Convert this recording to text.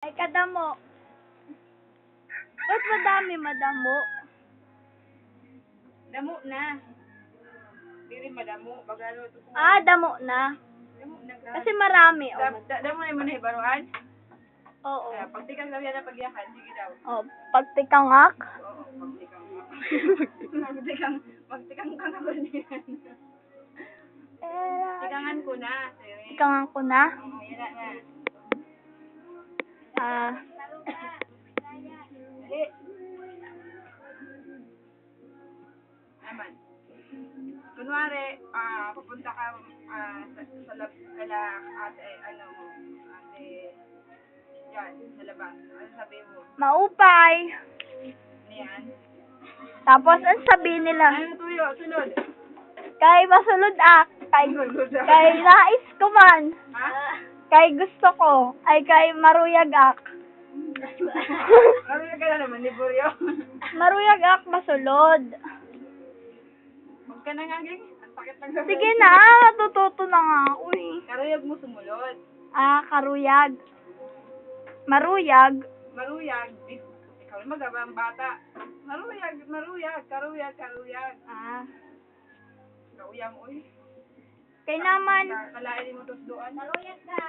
Ay, kadamo. Ba't madami madamo? Damo na. Dili madamo. Bagalo ito. Damo na. Damo na. Kasi marami. Damo na mo na ibaruan. Oo. Kaya pagtikang sabi na pagyakan. Sige daw. Oh, pagtikangak. Oo, pagtikang. Pagtikang ka na ba niyan? Tikangan ko na. Tikangan ko na. Oo, yan na. Dali. Naman. Kunwari, papunta ka sa lab, kala ate, ate, yan, sa labas. Ano sabihin mo? Maupay. Ano yan? Tapos, ang sabihin nila, Ano tuyo? Sunod. kay masulod kay nais ko man, Ha? kay gusto ko, ay kay maruyag ak. Ano ka na naman, Liburyo? Maruyag ak masulod. Huwag ka na nga, Ging. Ang sakit lang sa Sige na, natututo na nga ako eh. Karuyag mo sumulod. Karuyag. Maruyag. Maruyag. Ikaw na magabang bata. Maruyag. Karuyag. Kauyang, uy. Kay naman, Kalain mo tos doon. maruyag ka.